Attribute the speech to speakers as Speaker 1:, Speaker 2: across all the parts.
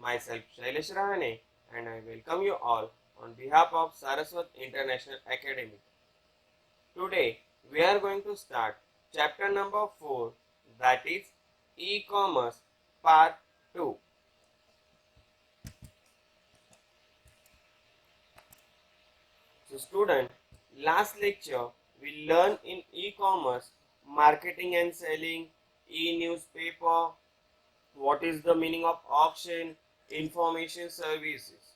Speaker 1: myself Shailesh Rahane, and I welcome you all on behalf of Saraswat International Academy. Today we are going to start chapter number 4, that is e-commerce part 2. So student, last lecture we learned in e-commerce marketing and selling, e-newspaper, what is the meaning of auction, information services.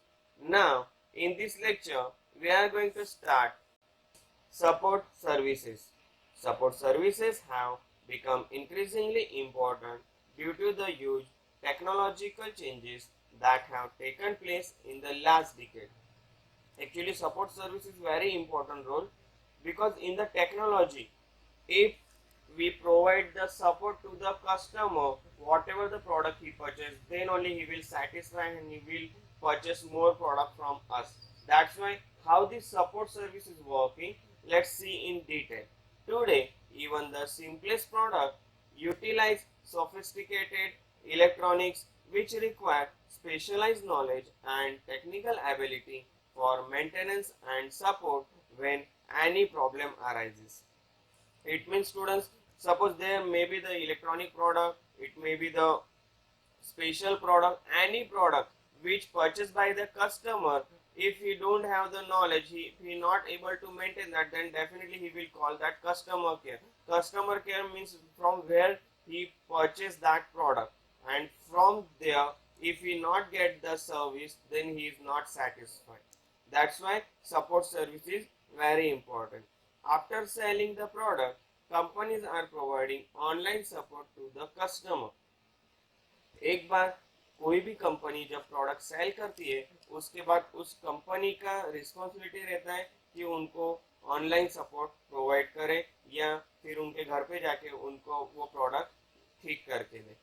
Speaker 1: Now in this lecture we are going to start support services. Support services have become increasingly important due to the huge technological changes that have taken place in the last decade. Actually, support service is very important role because in the technology, if we provide the support to the customer, whatever the product he purchased, then only he will satisfy and he will purchase more product from us. That's why how this support service is working, let's see in detail. Today, even the simplest product utilize sophisticated electronics which require specialized knowledge and technical ability for maintenance and support when any problem arises. It means students, suppose there may be the electronic product, it may be the special product, any product which purchased by the customer. If he don't have the knowledge, if he not able to maintain that, then definitely he will call that customer care. Customer care means from where he purchased that product, and from there if he not get the service, then he is not satisfied. That's why support service is very important. After selling the product, companies are providing online support to the customer. एक बार कोई भी company जब product cell करती है, उसके बाद उस company का रिस्पॉन्सिबिलिटी रहता है कि उनको ऑनलाइन सपोर्ट प्रोवाइड करे या फिर उनके घर पे जाके उनको वो प्रोडक्ट ठीक करके दे.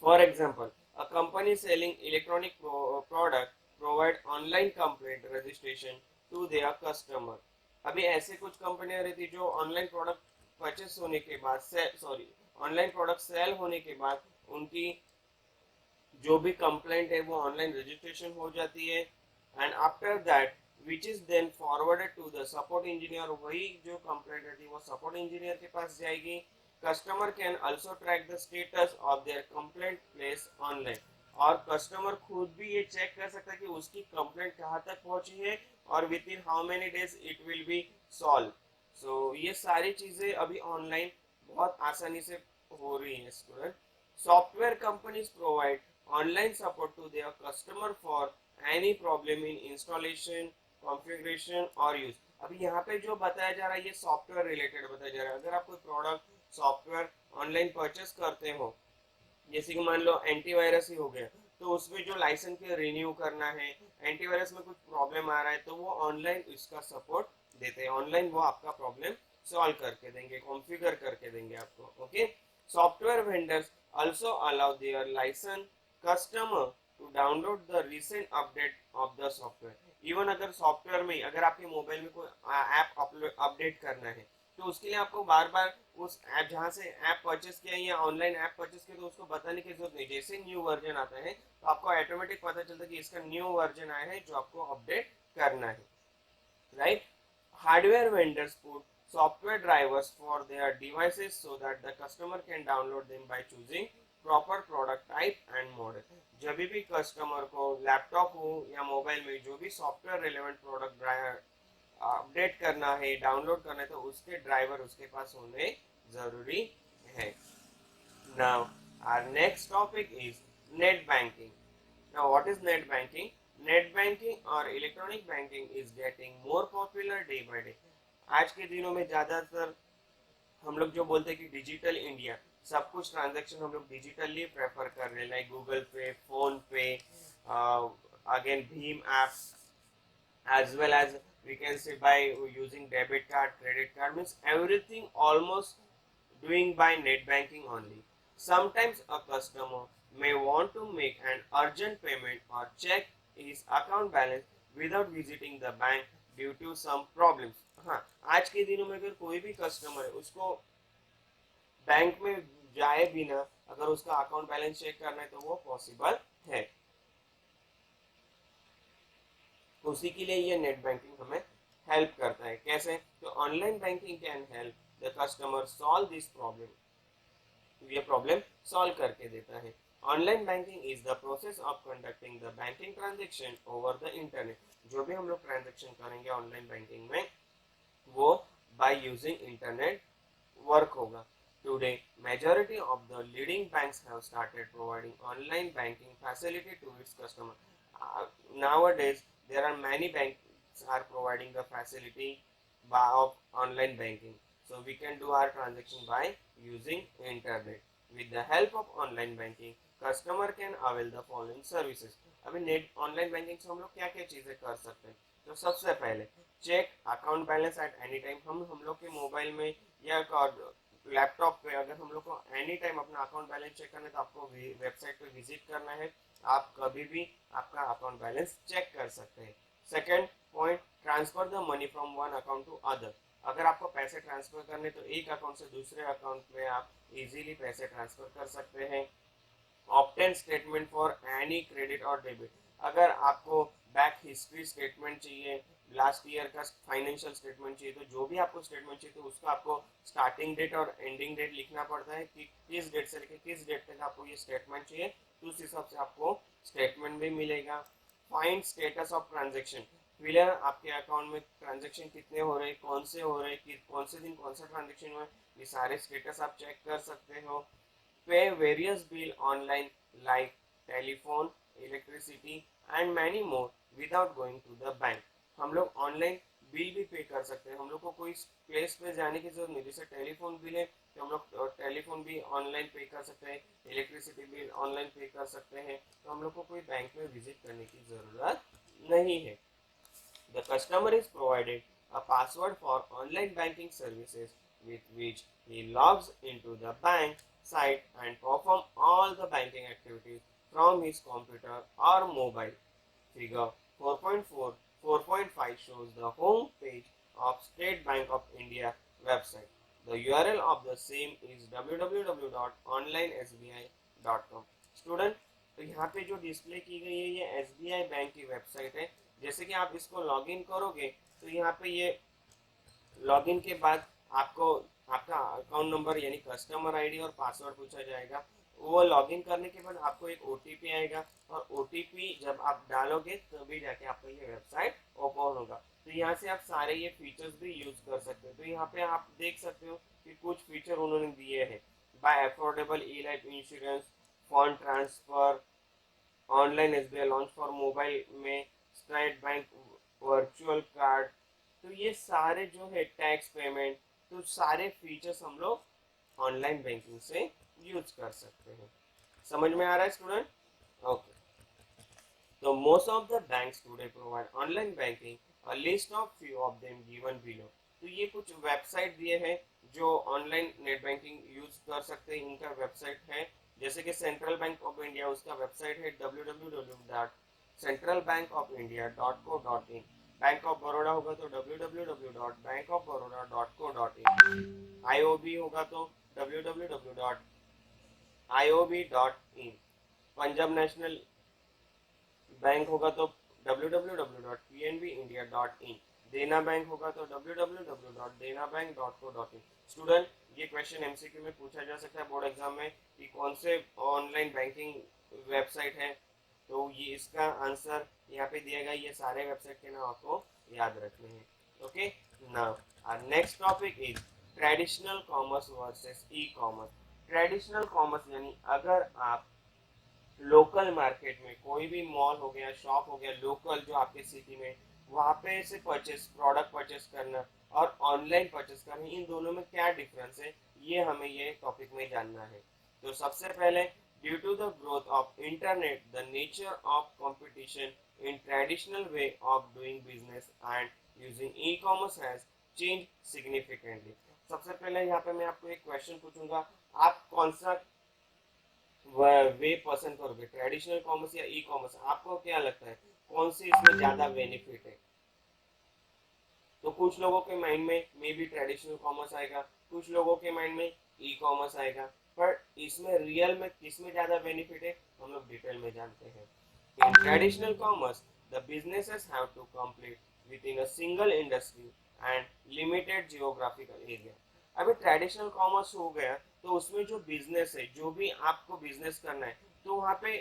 Speaker 1: For example, a company selling electronic product provide online complaint registration to their customer. अभी ऐसे कुछ कंपनियां रहती जो ऑनलाइन प्रोडक्ट परचेस होने के बाद ऑनलाइन प्रोडक्ट सेल होने के बाद उनकी जो भी कंप्लेंट है वो ऑनलाइन रजिस्ट्रेशन हो जाती है, and after that which is then forwarded to the support engineer. वही जो कंप्लेंट रहती है वो सपोर्ट इंजीनियर के पास जाएगी. Customer can also track the status of their complaint place online. और कस्टमर खुद भी ये चेक कर सकता है कि उसकी कंप्लेंट कहाँ तक पहुंची है और within how many days it will be solve. So ये सारी चीजें अभी ऑनलाइन बहुत आसानी से हो रही है student. Software companies provide online support to their customer for any problem in installation, configuration or use. अभी यहाँ पे जो बताया जा रहा है ये सॉफ्टवेयर रिलेटेड बताया जा रहा है. अगर आप कोई प्रोडक्ट सॉफ्टवेयर ऑनलाइन परचेस करते हो, जैसे कि मान लो एंटीवायरस ही हो गया, तो उसमें जो लाइसेंस के रिन्यू करना है, एंटीवायरस में कुछ प्रॉब्लम आ रहा है, तो वो ऑनलाइन इसका सपोर्ट देते हैं. ऑनलाइन वो आपका प्रॉब्लम सॉल्व करके देंगे, कॉन्फ़िगर करके देंगे आपको. Okay. Software vendors also allow their license customer to download the recent update of the software. Even अगर सॉफ्टवेयर में अगर आपके मोबाइल में कोई ऐप अपडेट करना है, तो उसके लिए आपको बार बार उस ऐप जहाँ से ऐप परचेस किया या ऑनलाइन ऐप परचेस किया, तो उसको बताने की जरूरत नहीं. जैसे न्यू वर्जन आता है तो आपको ऑटोमेटिक पता चलता है कि इसका न्यू वर्जन आया है जो आपको अपडेट करना है. Right. Hardware vendors put software drivers for their devices so that the customer can download them by choosing proper product type and model. जब भी कस्टमर को लैपटॉप हो या मोबाइल में जो भी सॉफ्टवेयर रिलेवेंट प्रोडक्ट अपडेट करना है, डाउनलोड करना है, तो उसके ड्राइवर उसके पास होने जरूरी है. Now our next topic is net banking. Now what is net banking? Net banking or electronic banking is getting more popular day by day. आज के दिनों में ज़्यादातर हम लोग जो बोलते हैं कि डिजिटल इंडिया, सब कुछ ट्रांजैक्शन हम लोग डिजिटली प्रेफर कर रहे हैं, लाइक गूगल पे, फोन पे, again Bhim app, as well as we can say by using debit card, credit card, means everything almost doing by net banking only. Sometimes a customer may want to make an urgent payment or check his account balance without visiting the bank due to some problems. हाँ, आज के दिनों में अगर कोई भी customer है उसको बैंक में जाए बिना अगर उसका अकाउंट बैलेंस चेक करना है तो वो पॉसिबल है. उसी के लिए ये नेट बैंकिंग हमें हेल्प करता है। कैसे? तो online banking can help the customer solve this problem, ये प्रॉब्लम सॉल्व करके देता है। Online banking is the process of conducting the banking transaction over the internet. जो भी हम लोग ट्रांजेक्शन करेंगे ऑनलाइन बैंकिंग में वो बाय यूजिंग इंटरनेट वर्क होगा। Today, majority of the leading banks have started providing online banking facility to its customer. Nowadays, there are many banks are providing the facility of online banking. So we can do our transaction by using internet. With the help of online banking, customer can avail the following services. अभी net online banking से हम लोग क्या क्या चीजें कर सकते हैं? तो सबसे पहले check account balance at any time. हम लोग के मोबाइल में या लैपटॉप पे अगर हम लोग को एनी टाइम अपना अकाउंट बैलेंस चेक करना है तो आपको वेबसाइट पे विजिट करना है, आप कभी भी आपका अकाउंट बैलेंस चेक कर सकते हैं। Second point, transfer the money from one account to other. अगर आपको पैसे ट्रांसफर करने तो एक अकाउंट से दूसरे अकाउंट में आप इजीली पैसे ट्रांसफर कर सकते हैं। Obtain statement for any credit और डेबिट। अगर आपको बैक हिस्ट्री स्टेटमेंट चाहिए, लास्ट ईयर का फाइनेंशियल स्टेटमेंट चाहिए, तो जो भी आपको स्टेटमेंट चाहिए तो उसका आपको स्टार्टिंग डेट और एंडिंग डेट लिखना पड़ता है कि किस डेट से लेकर किस डेट तक आपको ये स्टेटमेंट चाहिए, तो उस हिसाब से आपको स्टेटमेंट भी मिलेगा। Find status of transaction. फिलहाल आपके अकाउंट में ट्रांजेक्शन कितने हो रहे हैं, कौन से हो रहे हैं, कौन से दिन कौन सा ट्रांजेक्शन हुआ है, ये सारे स्टेटस आप चेक कर सकते हो। Pay various bill online like telephone, electricity and many more without going to the bank. हम लोग ऑनलाइन बिल भी पे कर सकते हैं। हम लोग को कोई प्लेस पे जाने की जरूरत नहीं, जैसे टेलीफोन बिल है तो हम लोग टेलीफोन भी ऑनलाइन पे कर सकते हैं, इलेक्ट्रिसिटी बिल ऑनलाइन पे कर सकते हैं, तो हम लोग को कोई बैंक में विजिट करने की जरूरत नहीं है। The customer is provided a password for online banking services with which he logs into the bank site and perform all the banking activities from his computer or mobile. Figure 4.4 4.5 shows the home page of State Bank of India website. The URL of the same is www.onlinesbi.com. Student, तो यहाँ पे जो display की गई है ये SBI bank की website है। जैसे कि आप इसको लॉगिन करोगे तो यहाँ पे ये लॉगिन के बाद आपको आपका अकाउंट नंबर यानी कस्टमर आईडी और पासवर्ड पूछा जाएगा। वो लॉगिन करने के बाद आपको एक ओटीपी आएगा और ओटीपी जब आप डालोगे तभी जाके आपका ये वेबसाइट ओपन होगा। तो यहाँ से आप सारे ये फीचर्स भी यूज कर सकते हो। तो यहाँ पे आप देख सकते हो कि कुछ फीचर उन्होंने दिए हैं, buy affordable e life insurance, fund transfer, online SBI launch for mobile में, स्टेट बैंक वर्चुअल कार्ड। तो ये सारे जो है टैक्स पेमेंट, तो सारे फीचर्स हम लोग ऑनलाइन बैंकिंग से यूज कर सकते हैं। समझ में आ रहा है स्टूडेंट? ओके, तो most of the banks today provide online banking, a list of few of them given below. तो ये कुछ वेबसाइट दिए हैं जो ऑनलाइन नेट बैंकिंग यूज कर सकते हैं, इनका वेबसाइट है। जैसे कि सेंट्रल बैंक ऑफ इंडिया, उसका वेबसाइट है www.centralbankofIndia.co.in। बैंक ऑफ बड़ौदा होगा तो www.bankofbaroda.co.in। आईओबी होगा तो www.iob.in। पंजाब नेशनल बैंक होगा तो www.pnbindia.in। देना बैंक होगा तो www.denabank.co.in। स्टूडेंट, ये क्वेश्चन एमसीक्यू में पूछा जा सकता है बोर्ड एग्जाम में कि कौन से ऑनलाइन बैंकिंग वेबसाइट है, तो ये इसका आंसर यहाँ पे दिया गया। ये सारे वेबसाइट के नाम आपको याद रखने हैं। Okay, now our next topic is traditional commerce versus e commerce. Traditional commerce यानी अगर आप लोकल मार्केट में कोई भी मॉल हो गया, शॉप हो गया, लोकल जो आपके सिटी में, वहाँ पे से परचेस प्रोडक्ट परचेस करना और ऑनलाइन परचेस करना, इन दोनों में क्या डिफरेंस है, ये हमें ये टॉपिक में जानना है। तो सबसे पहले, due to the growth of internet the nature of competition in traditional way of doing business and using e commerce has change significantly. सबसे पहले यहाँ पे मैं आपको एक क्वेश्चन पूछूंगा, आप कौन सा वे पसंद करोगे, ट्रेडिशनल कॉमर्स या ई कॉमर्स? आपको क्या लगता है कौन सी इसमें ज्यादा बेनिफिट है? तो कुछ लोगों के माइंड में मे बी ट्रेडिशनल कॉमर्स आएगा, कुछ लोगों के माइंड में ई कॉमर्स आएगा, पर इसमें रियल में किस में ज्यादा बेनिफिट है हम लोग डिटेल में जानते हैं। In traditional commerce, the businesses have to compete within a single industry and limited geographical area. अभी ट्रेडिशनल कॉमर्स हो गया तो उसमें जो बिजनेस है, जो भी आपको बिजनेस करना है, तो वहाँ पे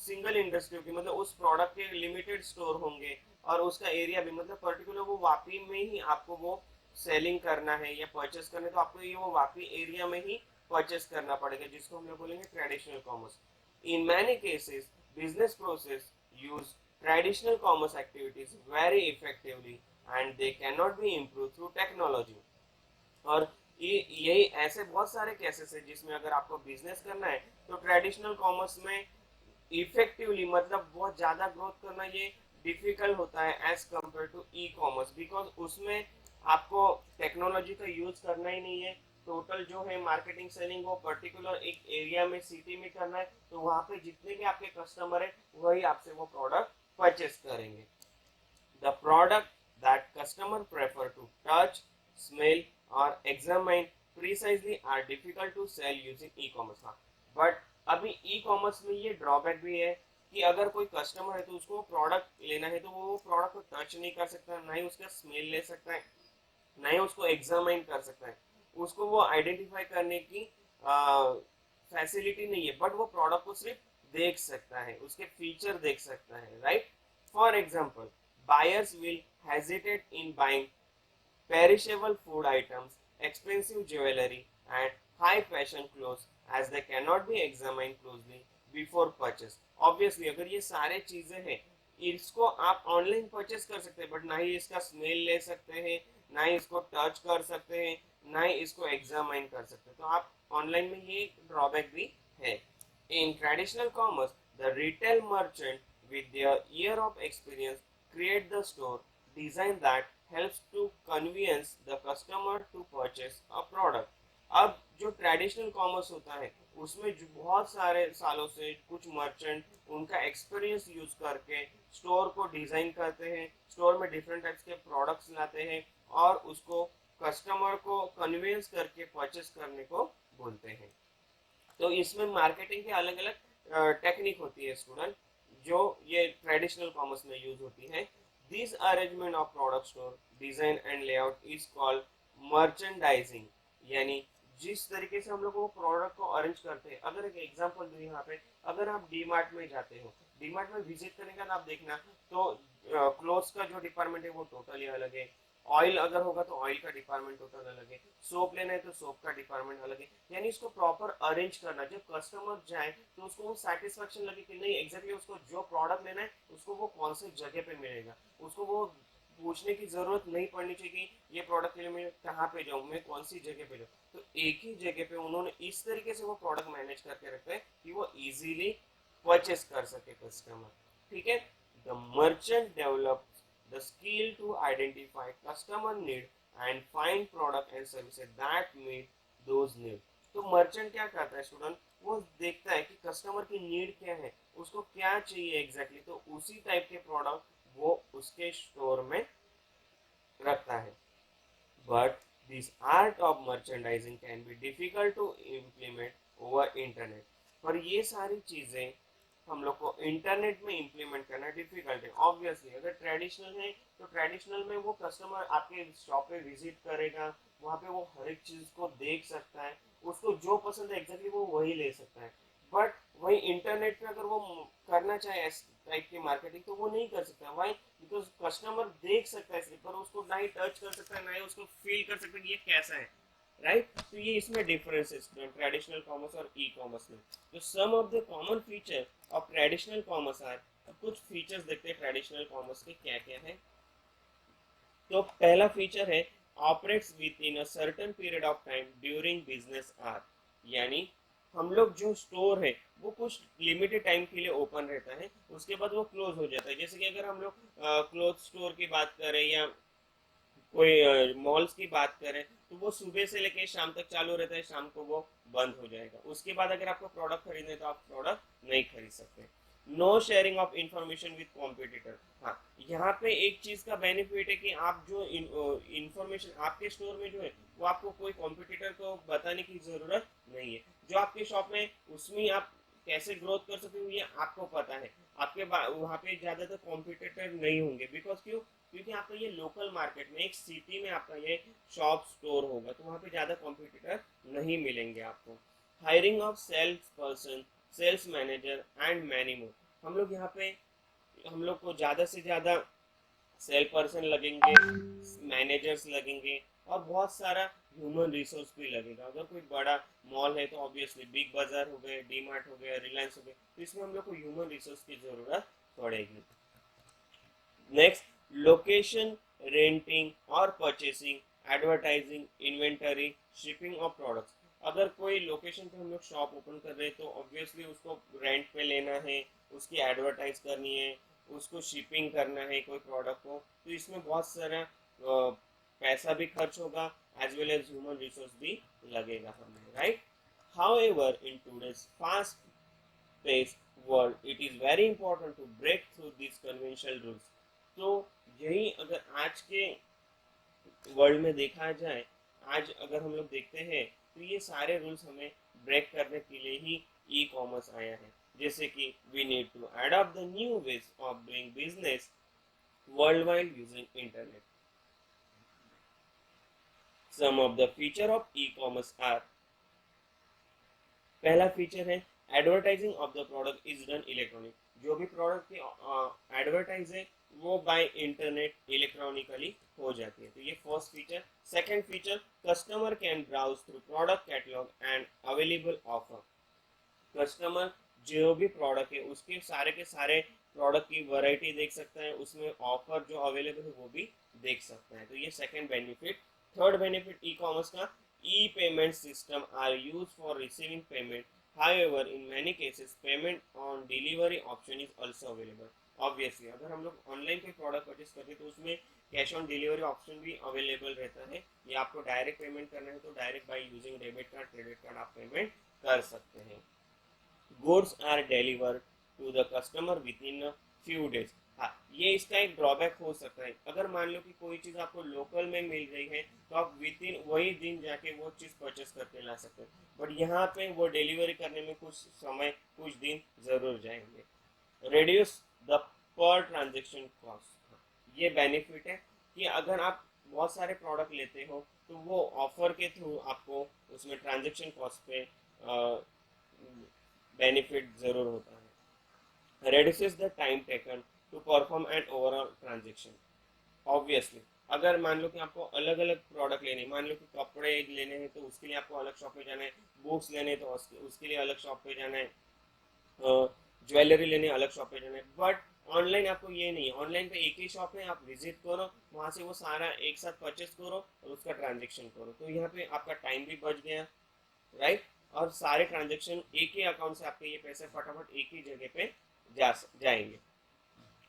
Speaker 1: सिंगल इंडस्ट्री की मतलब उस प्रोडक्ट के लिमिटेड स्टोर होंगे और उसका एरिया भी मतलब पर्टिकुलर वो वापी में ही आपको वो सेलिंग करना है या परचेस करना है तो आपको ये वो वापी एरिया में ही परचेस करना पड़ेगा, जिसको हम लोग बोलेंगे traditional commerce. In many cases, business process use traditional commerce activities very effectively and they cannot be improved through technology. और ये यही ऐसे बहुत सारे केसेस है जिसमें अगर आपको बिजनेस करना है तो ट्रेडिशनल कॉमर्स में इफेक्टिवली मतलब बहुत ज्यादा ग्रोथ करना ये डिफिकल्ट होता है as compare to e commerce, because उसमें आपको टेक्नोलॉजी का यूज करना ही नहीं है. टोटल जो है मार्केटिंग सेलिंग वो पर्टिकुलर एक एरिया में सिटी में करना है, तो वहां पे जितने भी आपके कस्टमर है वही आपसे वो प्रोडक्ट परचेस करेंगे. The product that customer prefer to touch, smell or examine precisely are difficult to sell using e-commerce. हाँ, but अभी e-commerce में ये ड्रॉबैक भी है कि अगर कोई कस्टमर है तो उसको प्रोडक्ट लेना है तो वो प्रोडक्ट को टच नहीं कर सकता, ना ही उसका स्मेल ले सकता है, ना ही उसको एग्जामाइन कर सकता है. उसको वो आइडेंटिफाई करने की फैसिलिटी नहीं है, बट वो प्रोडक्ट को सिर्फ देख सकता है, उसके फीचर देख सकता है, right. For example, buyers will hesitate in buying perishable food items, expensive jewelry, and high fashion clothes as they cannot be examined closely before purchase. Obviously, अगर ये सारे चीजें हैं, इसको आप ऑनलाइन परचेस कर सकते हैं, बट ना ही इसका स्मेल ले सकते हैं, ना ही इसको टच कर सकते हैं, ना ही इसको एग्जामाइन कर सकते हैं. तो आप ऑनलाइन में ये ड्रॉबैक भी है. In traditional commerce, the retail merchant with their year of experience create the store design that helps to convince the customer to purchase a product. अब जो ट्रेडिशनल कॉमर्स होता है उसमें जो बहुत सारे सालों से कुछ मर्चेंट उनका एक्सपीरियंस यूज करके स्टोर को डिजाइन करते हैं, स्टोर में डिफरेंट टाइप्स के प्रोडक्ट्स लाते हैं और उसको कस्टमर को कन्विंस करके परचेस करने को बोलते हैं. तो इसमें मार्केटिंग की अलग अलग टेक्निक होती है स्टूडेंट, जो ये ट्रेडिशनल कॉमर्स में यूज होती है. This arrangement of product store design and layout is called merchandising. यानी जिस तरीके से हम लोग वो प्रोडक्ट को अरेंज करते हैं. अगर एक एग्जांपल दूं यहाँ पे, अगर आप डी मार्ट में जाते हो, डी मार्ट में विजिट करने के बाद आप देखना तो क्लोथ्स का जो डिपार्टमेंट है वो टोटली अलग है. ऑयल अगर होगा तो ऑयल का डिपार्टमेंट टोटल अलग है, सोप लेना है तो सोप का डिपार्टमेंट अलग है. यानी इसको प्रॉपर अरेंज करना, जब कस्टमर जाए तो उसको वो सेटिस्फेक्शन लगे कि नहीं एग्जैक्टली उसको जो प्रोडक्ट लेना है उसको वो कौन से जगह पे मिलेगा. उसको वो पूछने की जरूरत नहीं पड़नी चाहिए कि ये प्रोडक्ट के लिए मैं कहाँ पे जाऊँ, मैं कौन सी जगह पे जाऊँ. तो एक ही जगह पे उन्होंने इस तरीके से वो प्रोडक्ट मैनेज करके रखते हैं कि वो इजीली परचेस कर सके कस्टमर. ठीक है. The merchant develop the skill to identify customer need and find product and services that meet those needs. तो मर्चेंट क्या करता है स्टूडेंट, वो देखता है कि कस्टमर की नीड क्या है, उसको क्या चाहिए एग्जैक्टली, तो उसी टाइप के प्रोडक्ट वो उसके स्टोर में रखता है. But this art of merchandising can be difficult to implement over internet. पर ये सारी चीजें हम लोग को इंटरनेट में इम्प्लीमेंट करना डिफिकल्ट है. ऑब्वियसली अगर ट्रेडिशनल है तो ट्रेडिशनल में वो कस्टमर आपके शॉप पे विजिट करेगा, वहाँ पे वो हर एक चीज को देख सकता है, उसको जो पसंद है एग्जैक्टली वो वही ले सकता है. बट वही इंटरनेट पे अगर वो करना चाहे इस टाइप की मार्केटिंग तो वो नहीं कर सकता. वाई? बिकॉज कस्टमर देख सकता है सिर्फ, पर उसको ना ही टच कर सकता है ना ही उसको फील कर सकता है कि ये कैसा है, राइट. तो ये इसमें डिफरेंस है ट्रेडिशनल कॉमर्स और ई कॉमर्स में. तो some of the common feature of traditional commerce are, कुछ फीचर्स देखते हैं ट्रेडिशनल कॉमर्स के क्या क्या है. तो पहला फीचर है operates within a certain period of time during business hour. यानी हम लोग जो स्टोर है वो कुछ लिमिटेड टाइम के लिए ओपन रहता है, उसके बाद वो क्लोज हो जाता है. जैसे कि अगर हम लोग क्लोथ स्टोर की बात करें या कोई मॉल्स की बात करें तो वो सुबह से लेके शाम तक चालू रहता है, शाम को वो बंद हो जाएगा. उसके बाद अगर आपको प्रोडक्ट खरीदना है तो आप प्रोडक्ट नहीं खरीद सकते. No sharing of information with competitor. हाँ, यहाँ पे एक चीज का बेनिफिट है कि आप जो इंफॉर्मेशन आपके स्टोर में जो है वो आपको कोई कॉम्पिटिटर को बताने की जरूरत नहीं है. जो आपके शॉप में उसमें आप कैसे ग्रोथ कर सकते हो ये आपको पता है. आपके वहाँ पे ज़्यादातर कॉम्पिटिटर नहीं होंगे, बिकॉज क्यों, क्योंकि आपका ये लोकल मार्केट में एक सिटी में आपका ये शॉप स्टोर होगा, तो वहाँ पे ज़्यादा कॉम्पिटिटर नहीं मिलेंगे आपको। Hiring of sales person, sales manager and many more. हम लोग यहाँ पे, हम लोग को ज़्यादा से ज़्यादा सेल पर्सन लगेंगे, मैनेजर्स लगेंगे, और बहुत सारा ह्यूमन रिसोर्स भी लगेगा। अगर कोई बड़ा मॉल है तो ऑब्वियसली बिग बाजार हो गए, डी मार्ट हो गया, रिलायंस हो गया, तो इसमें हम लोग को ह्यूमन रिसोर्स की ज़रूरत पड़ेगी। नेक्स्ट, लोकेशन, रेंटिंग और purchasing, advertising, inventory, shipping of products. अगर कोई लोकेशन पे हम लोग शॉप ओपन कर रहे हैं तो ऑब्वियसली उसको रेंट पे लेना है, उसकी एडवर्टाइज करनी है, उसको शिपिंग करना है कोई प्रोडक्ट को, तो इसमें बहुत सारा पैसा भी खर्च होगा, as well as human resource भी लगेगा हमें, right. However, in today's fast-paced world, it is very important to break through these conventional rules. तो यही अगर आज के वर्ल्ड में देखा जाए, आज अगर हम लोग देखते हैं तो ये सारे रूल्स हमें ब्रेक करने के लिए ही ई कॉमर्स आया है। जैसे कि we need to adopt the new ways of doing business world wide using internet. Some of the feature of e commerce are, पहला फीचर है advertising of the product is done electronic. जो भी product की advertise है वो bye internet electronically हो जाती है, तो ये first feature. Second feature, customer can browse through product catalogue and available offer. Customer जो भी प्रोडक्ट है उसके के सारे प्रोडक्ट की वैरायटी देख सकता है, उसमें ऑफर जो अवेलेबल है वो भी देख सकता है, तो ये second benefit. Third benefit e commerce का, e payment system are use for receiving payment, however in many cases payment on delivery option is also available। Obviously अगर हम लोग ऑनलाइन कोई प्रोडक्ट परचेस करते हैं तो उसमें कैश ऑन डिलीवरी ऑप्शन भी अवेलेबल रहता है, या आपको डायरेक्ट पेमेंट करना है तो direct by using debit card, credit card आप पेमेंट कर सकते हैं। goods are delivered to the customer within a few days। हाँ, ये इसका एक ड्रॉबैक हो सकता है। अगर मान लो कि कोई चीज़ आपको लोकल में मिल रही है तो आप विद इन वही दिन जाके वो चीज़ परचेस करके ला सकते हैं, बट यहाँ पे वो डिलीवरी करने में कुछ समय, कुछ दिन ज़रूर जाएंगे। Reduce the per transaction cost, ये बेनिफिट है कि अगर आप बहुत सारे प्रोडक्ट लेते हो तो वो ऑफर के थ्रू आपको उसमें ट्रांजेक्शन कॉस्ट पे बेनिफिट ज़रूर होता है। reduces the time taken to perform an overall transaction। Obviously अगर मान लो कि आपको अलग अलग प्रोडक्ट लेने, मान लो कि कपड़े लेने हैं तो उसके लिए आपको अलग शॉप पे जाना है, बुक्स लेने हैं तो उसके लिए अलग शॉप पे जाना है, ज्वेलरी लेने अलग शॉप पे जाना है, बट ऑनलाइन आपको ये नहीं है। ऑनलाइन पे एक ही शॉप है, आप विजिट करो, वहाँ से वो सारा एक साथ परचेस करो और उसका ट्रांजेक्शन करो, तो यहाँ पे आपका टाइम भी बच गया, राइट। और सारे ट्रांजेक्शन एक ही अकाउंट से आपके ये पैसे फटाफट एक ही जगह पे जाएंगे,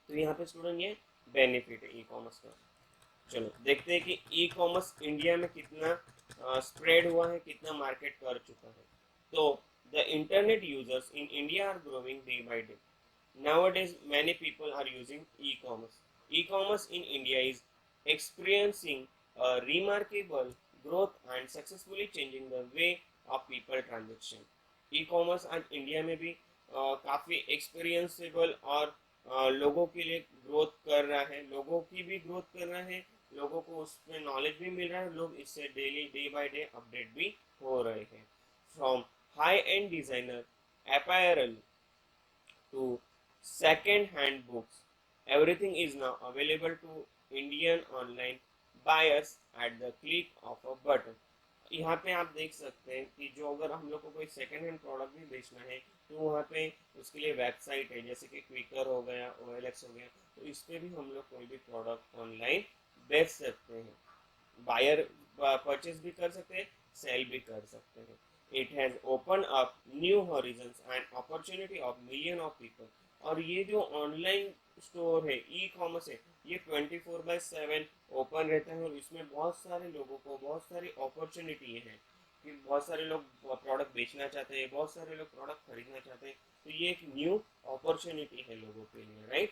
Speaker 1: तो यहाँ पे स्टूडेंट ये बेनिफिट है ई कॉमर्स का। चलो देखते हैं कि ई कॉमर्स इंडिया में कितना स्प्रेड हुआ है, कितना मार्केट कर चुका है। तो the internet users in India are growing day by day. Nowadays, many people are using e-commerce. E-commerce in India is experiencing a remarkable growth and successfully changing the way of people transaction। E-commerce आज India में भी काफ़ी एक्सपीरियंसेबल और लोगों के लिए growth कर रहा है, लोगों की भी ग्रोथ कर रहा है, लोगों को उसमें नॉलेज भी मिल रहा है, लोग इससे daily day by day update भी हो रहे हैं। From high and designer apparel to second-hand books, everything is now available to Indian online buyers at the click of a button। यहाँ पे आप देख सकते हैं कि जो अगर हम लोग को कोई सेकेंड हैंड प्रोडक्ट भी बेचना है तो वहाँ पे उसके लिए वेबसाइट है, जैसे कि क्विकर हो गया, OLX हो गया, तो इस पे भी हम लोग कोई भी प्रोडक्ट ऑनलाइन बेच सकते हैं, बायर परचेज भी कर सकते हैं, सेल भी कर सकते हैं। It has open up new horizons and opportunity of million of people. और ये जो ऑनलाइन स्टोर है, ई कॉमर्स है, ये 24/7 ओपन रहता है और इसमें बहुत सारे लोगों को बहुत सारी अपॉर्चुनिटी है कि बहुत सारे लोग प्रोडक्ट बेचना चाहते हैं, बहुत सारे लोग प्रोडक्ट खरीदना चाहते हैं, तो ये एक न्यू अपॉर्चुनिटी है लोगों के लिए, right.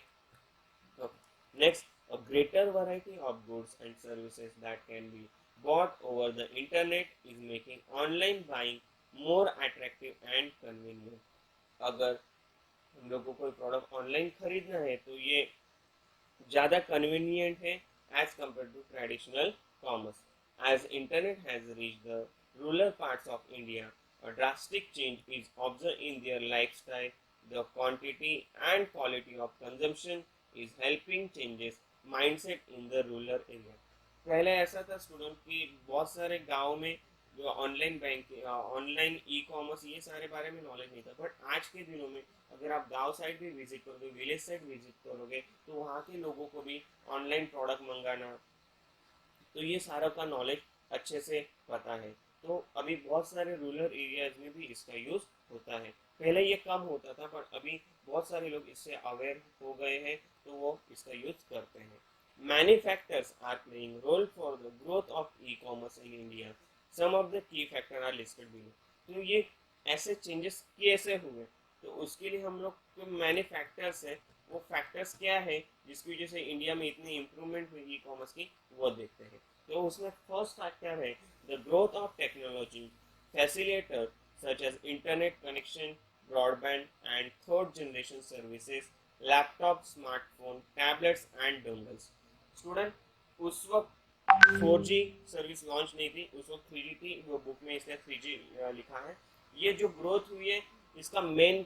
Speaker 1: Next, a greater variety of goods and services that can be bought over the internet is making online buying more attractive and convenient। अगर हम लोग को कोई प्रोडक्ट ऑनलाइन खरीदना है तो ये ज़्यादा कन्वीनियंट है as compare to traditional commerce. As internet has reach the rural parts of India, a drastic change is observed in their lifestyle. The quantity and quality of consumption is helping changes mindset in the rural area. पहले ऐसा था student कि बहुत सारे गांव में जो online bank, online e commerce, ये सारे बारे में नॉलेज नहीं था. बट आज के दिनों में अगर आप गांव साइड भी विजिट करोगे, विलेज साइड विजिट करोगे, तो वहाँ के लोगों को भी ऑनलाइन प्रोडक्ट मंगाना, तो ये सारा का नॉलेज अच्छे से पता है. तो अभी बहुत सारे रूरल एरियाज में भी इसका यूज़ होता है. पहले ये कम होता था पर अभी बहुत सारे लोग इससे अवेयर हो गए हैं तो वो इसका यूज़ करते हैं. Many factors are playing role for the growth of e-commerce in India. Some of the key factors are listed below. तो ये ऐसे चेंजेस कैसे हुए, तो उसके लिए हम लोग जो मैनी फैक्टर्स है, वो फैक्टर्स क्या है जिसकी वजह से इंडिया में इतनी इम्प्रूवमेंट हुई ई कॉमर्स की, वो देखते हैं. तो उसमें फर्स्ट फैक्टर है the growth of technology facilitator such as internet connection, broadband and third generation services, laptop, smartphone, tablets and dongles. Student, उस वक्त 4G सर्विस लॉन्च नहीं थी, उस वक्त 3G थी. वो बुक में इसलिए 3G लिखा है. ये जो ग्रोथ हुई है इसका मेन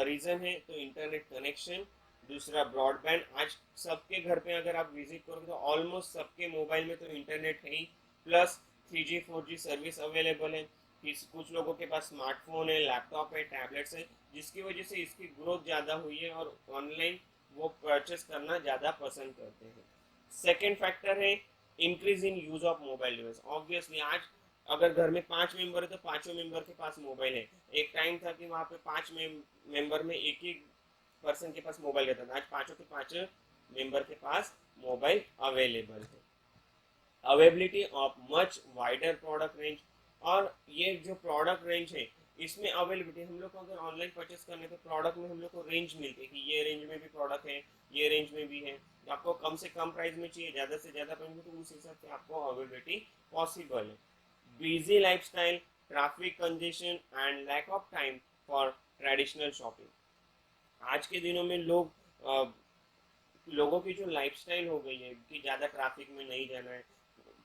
Speaker 1: रीज़न है तो इंटरनेट कनेक्शन, दूसरा ब्रॉडबैंड. आज सबके घर पे अगर आप विजिट करोगे तो ऑलमोस्ट सबके मोबाइल में तो इंटरनेट है ही, plus 3G 4G service available है. कुछ लोगों के पास स्मार्टफोन है, लैपटॉप है, टैबलेट्स है, जिसकी वजह से इसकी ग्रोथ ज़्यादा हुई है और ऑनलाइन वो परचेस करना ज़्यादा पसंद करते हैं. सेकेंड फैक्टर है increase in use of mobile device. Obviously आज अगर घर में 5 मेंबर है तो पांचों मेंबर के पास मोबाइल है. एक टाइम था कि वहाँ पे 5 मेंबर में एक ही पर्सन के पास मोबाइल रहता था. आज पांचों के पांचों मेंबर के पास मोबाइल अवेलेबल है. Availability of much wider product range, और ये जो प्रोडक्ट रेंज है इसमें अवेलेबिलिटी, हम लोग को अगर ऑनलाइन परचेस करने तो प्रोडक्ट में हम लोग को रेंज मिलती है कि ये रेंज में भी प्रोडक्ट है, ये रेंज में भी है. आपको कम से कम प्राइस में चाहिए, ज़्यादा से ज़्यादा प्राइस में, तो उस हिसाब से आपको अवेलेबिलिटी पॉसिबल है. Busy lifestyle, traffic congestion and lack of time for traditional shopping. आज के दिनों में लोगों की जो लाइफस्टाइल हो गई है कि ज़्यादा ट्रैफिक में नहीं जाना है,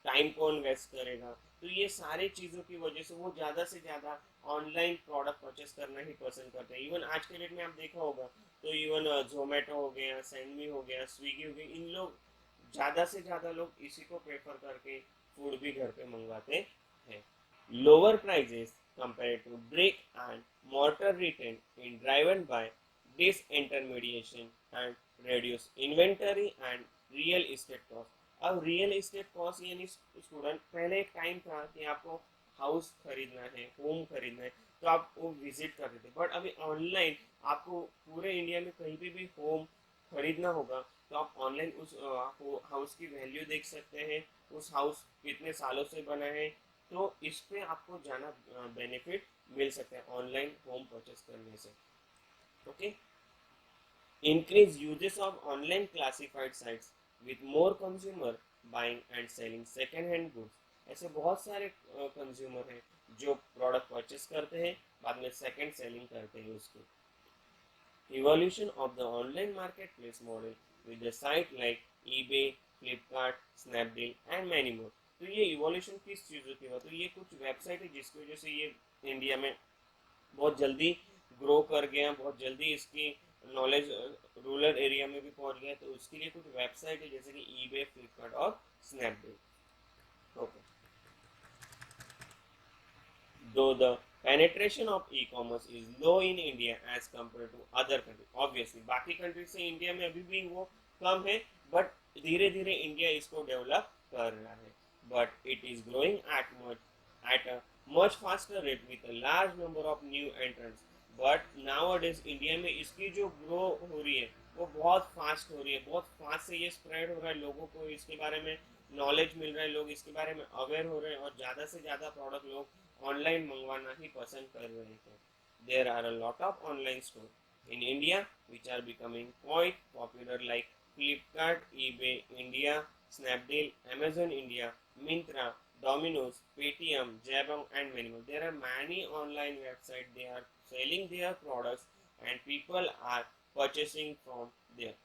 Speaker 1: टाइम कौन वेस्ट करेगा, तो ये सारी चीज़ों की वजह से वो ज़्यादा से ज़्यादा ऑनलाइन प्रोडक्ट परचेस करना ही पसंद करते हैं. इवन आज के डेट में आप देखा होगा तो इवन जोमेटो हो गया, सैंडमी हो गया, स्विगी हो गया, इन लोग ज़्यादा से ज़्यादा लोग इसी को प्रेफर करके फूड भी घर पे मंगवाते हैं. Lower prices compare to brick and mortar return in driven by disintermediation and reduce inventory and real estate cost. अब रियल एस्टेट कॉस्ट यानी स्टूडेंट, पहले एक टाइम था कि आपको हाउस खरीदना है, होम खरीदना है, तो आप वो विजिट करते थे. बट अभी ऑनलाइन आपको पूरे इंडिया में कहीं भी होम खरीदना होगा तो आप ऑनलाइन उस हाउस की वैल्यू देख सकते हैं, उस हाउस कितने सालों से बना है, तो इस पे आपको ज़्यादा बेनिफिट मिल सकता है ऑनलाइन होम परचेस करने से. Okay. Increase uses of online classified sites with more consumer buying and selling second hand goods. ऐसे बहुत सारे कंज्यूमर हैं जो प्रोडक्ट परचेस करते हैं, बाद में सेकंड सेलिंग करते हैं उसको. Evolution of the online marketplace model with the site like eBay, Flipkart, Snapdeal and many more. तो ये इवोल्यूशन किस चीज़ों की हुआ, तो ये कुछ वेबसाइट है जिसकी वजह से ये इंडिया में बहुत जल्दी ग्रो कर गया, बहुत जल्दी इसकी नॉलेज रूरल एरिया में भी पहुंच गया. तो उसके लिए कुछ वेबसाइट है जैसे कि ईबे, फ्लिपकार्ट और Snapdeal. Okay. Though the penetration of e-commerce is low in India as compared to other countries, obviously बाकी कंट्री से इंडिया में अभी भी वो कम है, बट धीरे धीरे इंडिया इसको डेवलप कर रहा है. But it is growing at a much faster rate with a large number of new entrants. But nowadays India में इसकी जो ग्रो हो रही है वो बहुत फास्ट हो रही है, बहुत फास्ट से ये स्प्रेड हो रहा है, लोगों को इसके बारे में नॉलेज मिल रहा है, लोग इसके बारे में अवेयर हो रहे हैं और ज़्यादा से ज़्यादा प्रोडक्ट लोग ऑनलाइन मंगवाना ही पसंद कर रहे हैं. There are a lot of online store in India which are becoming quite popular like Flipkart, eBay India, Snapdeal, Amazon India, Myntra, Domino's, Paytm, Jabong and many more. There are many online websites, they are selling their products and people are purchasing from there.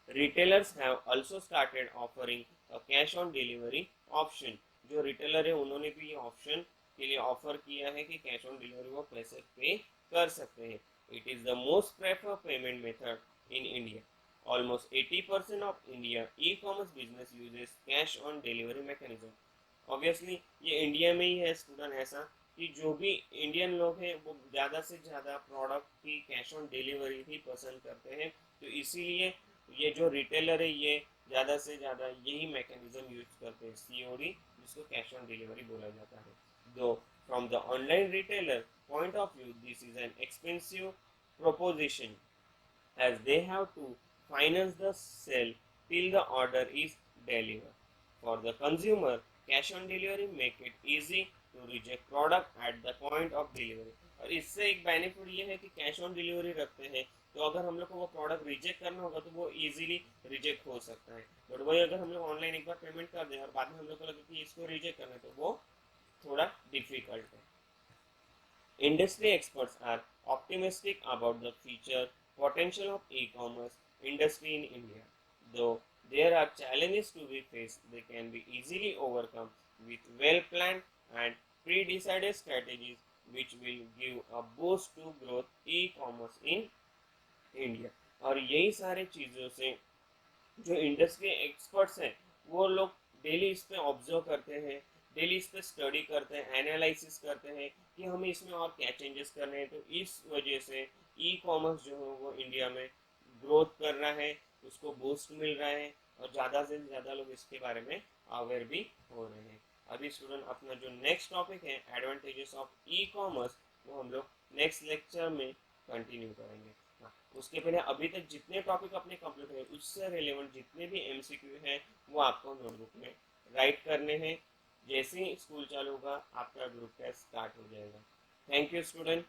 Speaker 1: Retailers have also started offering a cash on delivery option. जो retailer है उन्होंने भी ये option के लिए offer किया है कि कैश ऑन डिलीवरी वो पैसे पे कर सकते हैं. It is the most preferred payment method in India. Almost 80% of India e commerce business uses cash on delivery mechanism. Obviously ये इंडिया में ही है स्टूडेंट ऐसा कि जो भी इंडियन लोग हैं वो ज़्यादा से ज़्यादा प्रोडक्ट की कैश ऑन डिलीवरी ही पसंद करते हैं. तो इसीलिए ये जो रिटेलर है ये ज़्यादा से ज़्यादा यही मैकेनिज्म यूज करते हैं, सीओडी, जिसको कैश ऑन डिलीवरी बोला जाता है. दो from the online retailer point of view this is an expensive proposition as they have to finance the sale till the order is delivered. For the consumer, cash on delivery make it easy to reject product at the point of delivery. और इससे एक benefit ये है कि cash on delivery रखते हैं तो अगर हम लोग को वो प्रोडक्ट रिजेक्ट करना होगा तो वो इजीली रिजेक्ट हो सकता है. बट वही अगर हम लोग ऑनलाइन एक बार पेमेंट कर दें और बाद में हम लोग को लगे कि इसको रिजेक्ट करना है तो वो थोड़ा डिफिकल्ट है. Industry experts are optimistic about the future potential of e-commerce industry in India. Though there are challenges to be faced, they can be easily overcome with well-planned and pre-decided strategies which will give a boost to growth e-commerce in India. और यही सारे चीज़ों से जो industry experts हैं वो लोग daily इस पे ऑब्जर्व करते हैं, डेली इस पे स्टडी करते हैं, एनालिसिस करते हैं कि हमें इसमें और क्या चेंजेस करने हैं. तो इस वजह से ई कॉमर्स जो है वो इंडिया में ग्रोथ कर रहा है, उसको बूस्ट मिल रहा है और ज़्यादा से ज़्यादा लोग इसके बारे में अवेयर भी हो रहे हैं. अभी स्टूडेंट अपना जो नेक्स्ट टॉपिक है एडवांटेजेस ऑफ ई कॉमर्स वो हम लोग नेक्स्ट लेक्चर में कंटिन्यू करेंगे. उसके पहले अभी तक जितने टॉपिक अपने कंप्लीट हुए उससे रिलेवेंट जितने भी एमसीक्यू हैं वो आपको नोटबुक में राइट करने हैं. जैसे ही स्कूल चालू होगा आपका ग्रुप टेस्ट स्टार्ट हो जाएगा. Thank you student.